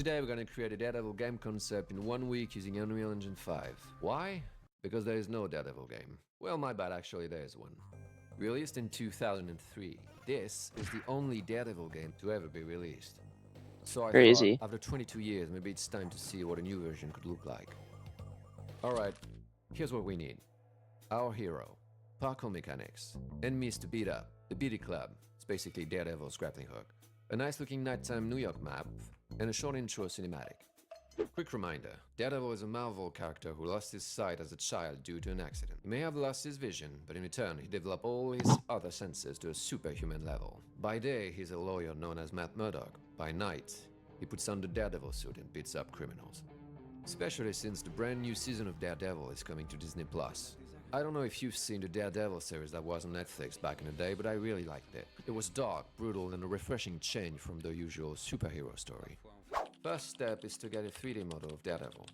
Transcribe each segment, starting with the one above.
Today we're gonna create a Daredevil game concept in 1 week using Unreal Engine 5. Why? Because there is no Daredevil game. Well, my bad, actually there is one. Released in 2003, this is the only Daredevil game to ever be released. So I thought, Crazy. after 22 years, maybe it's time to see what a new version could look like. Alright, here's what we need. Our hero, parkour mechanics, enemies to beat up, the Beatty Club, it's basically Daredevil's grappling hook, a nice looking nighttime New York map, and a short intro cinematic. Quick reminder, Daredevil is a Marvel character who lost his sight as a child due to an accident. He may have lost his vision, but in return he developed all his other senses to a superhuman level. By day, he's a lawyer known as Matt Murdock. By night, he puts on the Daredevil suit and beats up criminals. Especially since the brand new season of Daredevil is coming to Disney+. I don't know if you've seen the Daredevil series that was on Netflix back in the day, but I really liked it. It was dark, brutal, and a refreshing change from the usual superhero story. First step is to get a 3D model of Daredevil.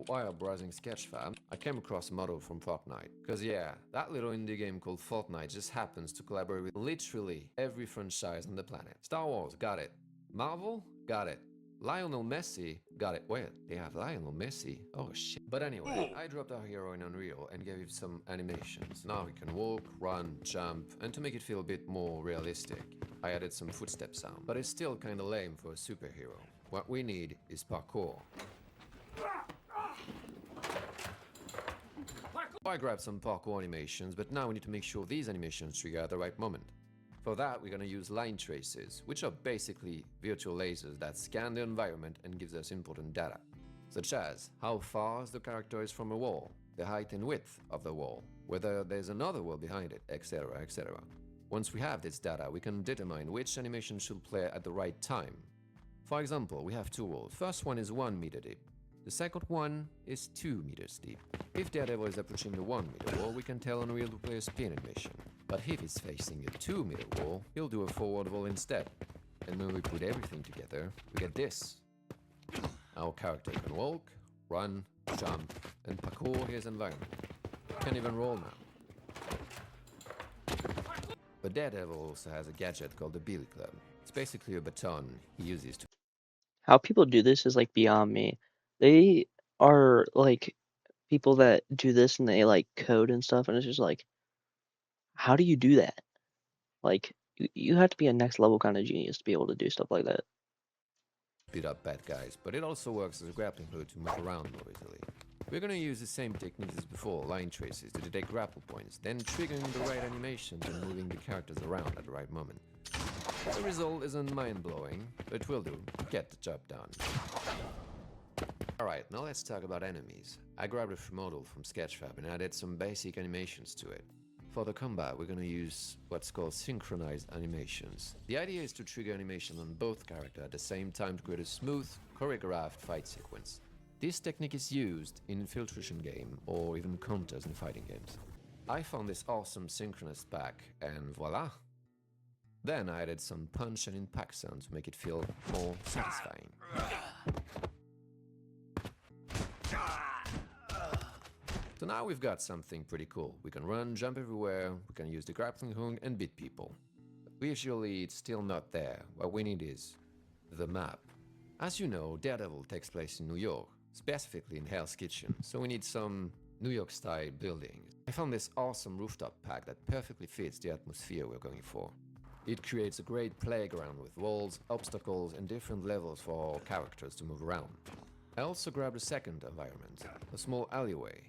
While browsing Sketchfab, I came across a model from Fortnite. Cause yeah, that little indie game called Fortnite just happens to collaborate with literally every franchise on the planet. Star Wars, got it. Marvel, got it. Lionel Messi, got it. Wait, they have Lionel Messi? Oh shit. But anyway, I dropped our hero in Unreal and gave it some animations. Now he can walk, run, jump, and to make it feel a bit more realistic, I added some footstep sound. But it's still kinda lame for a superhero. What we need is parkour. I grabbed some parkour animations, but now we need to make sure these animations trigger at the right moment. For that, we're gonna use line traces, which are basically virtual lasers that scan the environment and gives us important data, such as how far the character is from a wall, the height and width of the wall, whether there's another wall behind it, etc, etc. Once we have this data, we can determine which animation should play at the right time. For example, we have two walls. First one is 1 meter deep. The second one is 2 meters deep. If Daredevil is approaching the 1 meter wall, we can tell Unreal to play a spin animation. But if he's facing a 2 meter wall, he'll do a forward wall instead. And when we put everything together, we get this. Our character can walk, run, jump, and parkour his environment. Can even roll now. But Daredevil also has a gadget called the Beatty Club. It's basically a baton he uses to. How people do this is like beyond me. They are like people that do this and they like code and stuff, and it's just like, how do you do that? Like, you have to be a next level kind of genius to be able to do stuff like that. Beat up bad guys, but it also works as a grappling hook to move around more easily. We're gonna use the same techniques as before, line traces, to detect grapple points, then triggering the right animations and moving the characters around at the right moment. The result isn't mind-blowing, but will do to get the job done. Alright, now let's talk about enemies. I grabbed a free model from Sketchfab and added some basic animations to it. For the combat, we're gonna use what's called synchronized animations. The idea is to trigger animation on both characters at the same time to create a smooth, choreographed fight sequence. This technique is used in infiltration game or even counters in fighting games. I found this awesome synchronous pack and voila! Then I added some punch and impact sounds to make it feel more satisfying. So now we've got something pretty cool. We can run, jump everywhere, we can use the grappling hook and beat people. But visually it's still not there. What we need is the map. As you know, Daredevil takes place in New York, specifically in Hell's Kitchen, so we need some New York style buildings. I found this awesome rooftop pack that perfectly fits the atmosphere we're going for. It creates a great playground with walls, obstacles, and different levels for our characters to move around. I also grabbed a second environment, a small alleyway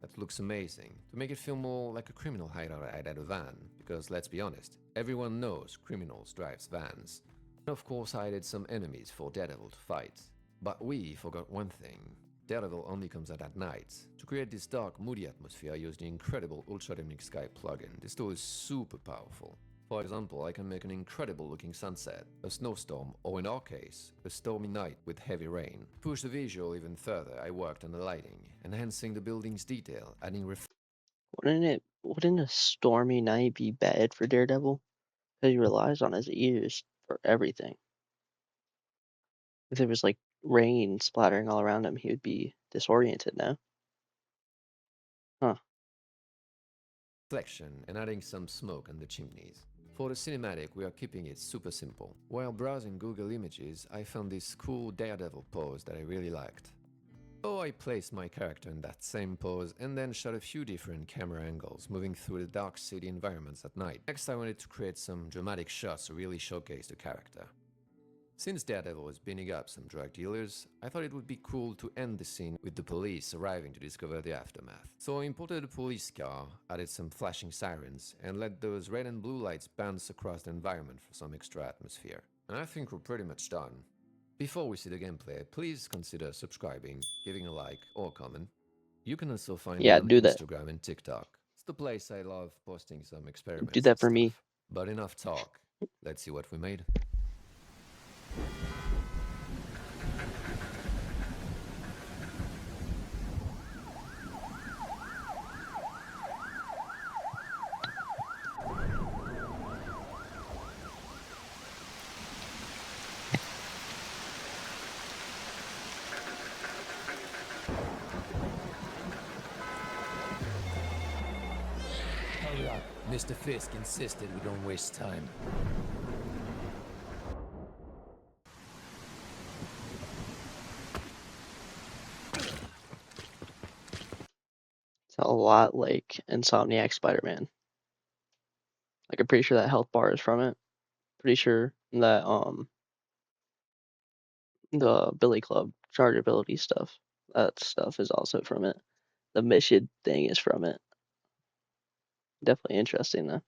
that looks amazing. To make it feel more like a criminal hideout, I added a van, because let's be honest, everyone knows criminals drives vans. And of course I added some enemies for Daredevil to fight. But we forgot one thing. Daredevil only comes out at night. To create this dark, moody atmosphere, I used the incredible Ultra Dynamic Sky plugin. This tool is super powerful. For example, I can make an incredible looking sunset, a snowstorm, or in our case, a stormy night with heavy rain. To push the visual even further, I worked on the lighting, enhancing the building's detail, adding Wouldn't a stormy night be bad for Daredevil? Because he relies on his ears for everything. If there was like rain splattering all around him, he would be disoriented now. Huh. reflection and adding some smoke on the chimneys. For the cinematic, we are keeping it super simple. While browsing Google Images, I found this cool Daredevil pose that I really liked. So I placed my character in that same pose and then shot a few different camera angles, moving through the dark city environments at night. Next, I wanted to create some dramatic shots to really showcase the character. Since Daredevil was beating up some drug dealers, I thought it would be cool to end the scene with the police arriving to discover the aftermath. So I imported a police car, added some flashing sirens, and let those red and blue lights bounce across the environment for some extra atmosphere. And I think we're pretty much done. Before we see the gameplay, please consider subscribing, giving a like or comment. You can also find me Yeah, on do that. Instagram and TikTok. It's the place I love posting some Do experiments and that for me. stuff. But enough talk. Let's see what we made. Hurry up. Mr. Fisk insisted we don't waste time. It's a lot like Insomniac Spider-Man. Like I'm pretty sure that health bar is from it. Pretty sure that the Billy Club charge ability stuff. That stuff is also from it. The mission thing is from it. Definitely interesting though.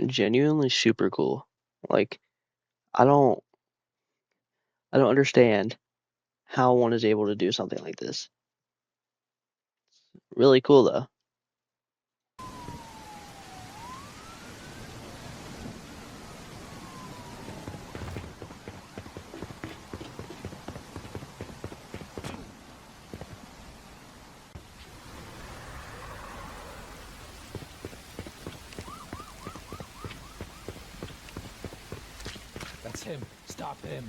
Genuinely super cool. Like I don't I don't understand how one is able to do something like this. Really cool though. That's him. Stop him.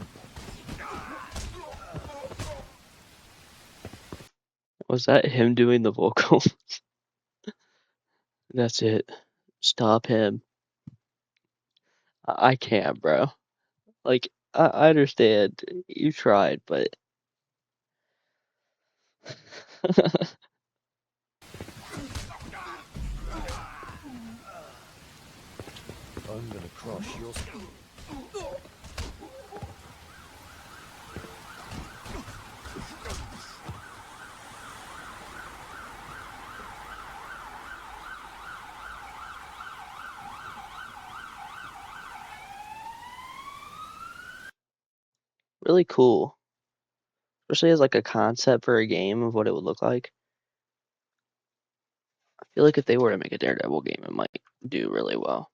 Was that him doing the vocal? That's it. Stop him. I can't, bro. Like I understand you tried, but I'm gonna crush your... really cool. Especially as like a concept for a game of what it would look like. I feel like if they were to make a Daredevil game, it might do really well.